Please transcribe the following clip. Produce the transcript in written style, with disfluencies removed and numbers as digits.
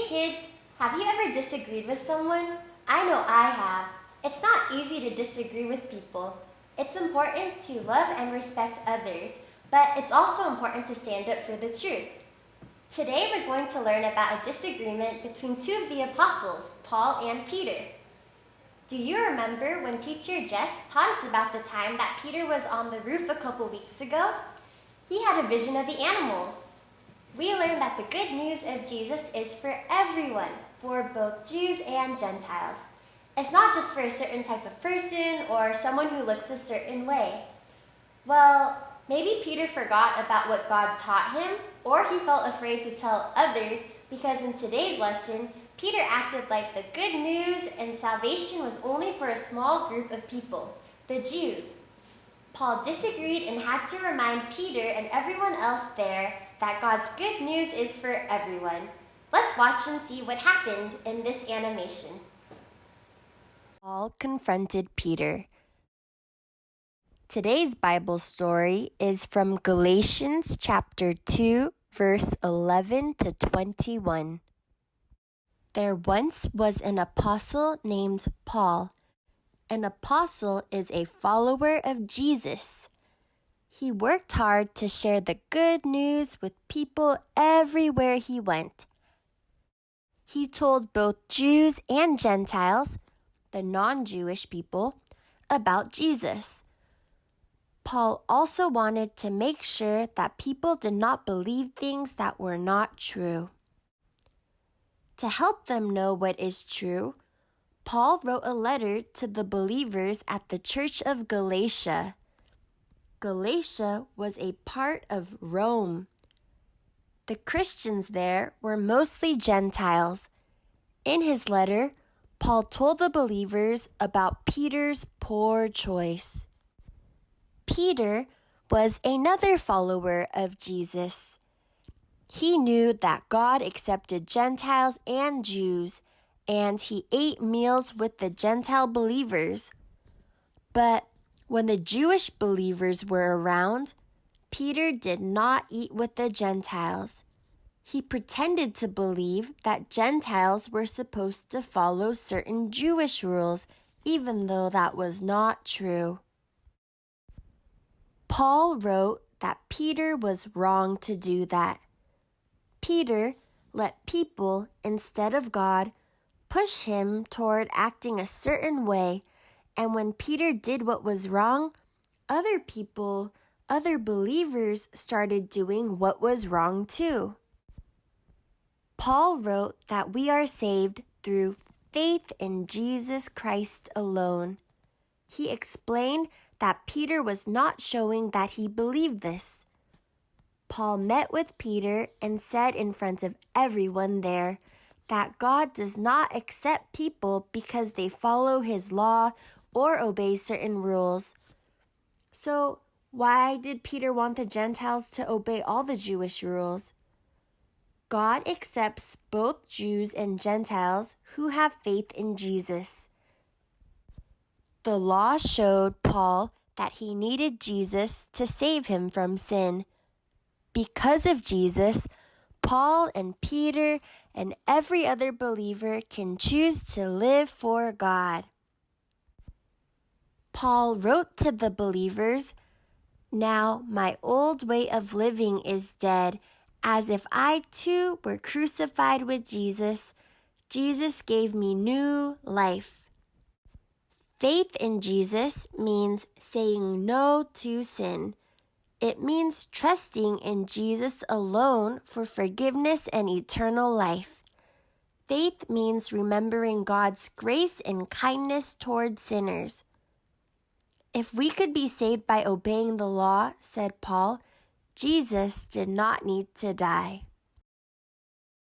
Hey kids, have you ever disagreed with someone? I know I have. It's not easy to disagree with people. It's important to love and respect others, but it's also important to stand up for the truth. Today we're going to learn about a disagreement between two of the apostles, Paul and Peter. Do you remember when teacher Jess taught us about the time that Peter was on the roof a couple weeks ago? He had a vision of the animals. We learned that the good news of Jesus is for everyone, for both Jews and Gentiles. It's not just for a certain type of person or someone who looks a certain way. Well, maybe Peter forgot about what God taught him, or he felt afraid to tell others because in today's lesson, Peter acted like the good news and salvation was only for a small group of people, the Jews. Paul disagreed and had to remind Peter and everyone else there that God's good news is for everyone. Let's watch and see what happened in this animation. Paul confronted Peter. Today's Bible story is from Galatians chapter 2, verse 11 to 21. There once was an apostle named Paul. An apostle is a follower of Jesus. He worked hard to share the good news with people everywhere he went. He told both Jews and Gentiles, the non-Jewish people, about Jesus. Paul also wanted to make sure that people did not believe things that were not true. To help them know what is true, Paul wrote a letter to the believers at the church of Galatia. Galatia was a part of Rome. The Christians there were mostly Gentiles. In his letter, Paul told the believers about Peter's poor choice. Peter was another follower of Jesus. He knew that God accepted Gentiles and Jews, and he ate meals with the Gentile believers. But when the Jewish believers were around, Peter did not eat with the Gentiles. He pretended to believe that Gentiles were supposed to follow certain Jewish rules, even though that was not true. Paul wrote that Peter was wrong to do that. Peter let people, instead of God, push him toward acting a certain way, and when Peter did what was wrong, other people, other believers started doing what was wrong too. Paul wrote that we are saved through faith in Jesus Christ alone. He explained that Peter was not showing that he believed this. Paul met with Peter and said in front of everyone there that God does not accept people because they follow his law or obey certain rules. So, why did Peter want the Gentiles to obey all the Jewish rules? God accepts both Jews and Gentiles who have faith in Jesus. The law showed Paul that he needed Jesus to save him from sin. Because of Jesus, Paul and Peter and every other believer can choose to live for God. Paul wrote to the believers, "Now my old way of living is dead, as if I too were crucified with Jesus. Jesus gave me new life." Faith in Jesus means saying no to sin. It means trusting in Jesus alone for forgiveness and eternal life. Faith means remembering God's grace and kindness toward sinners. If we could be saved by obeying the law, said Paul, Jesus did not need to die.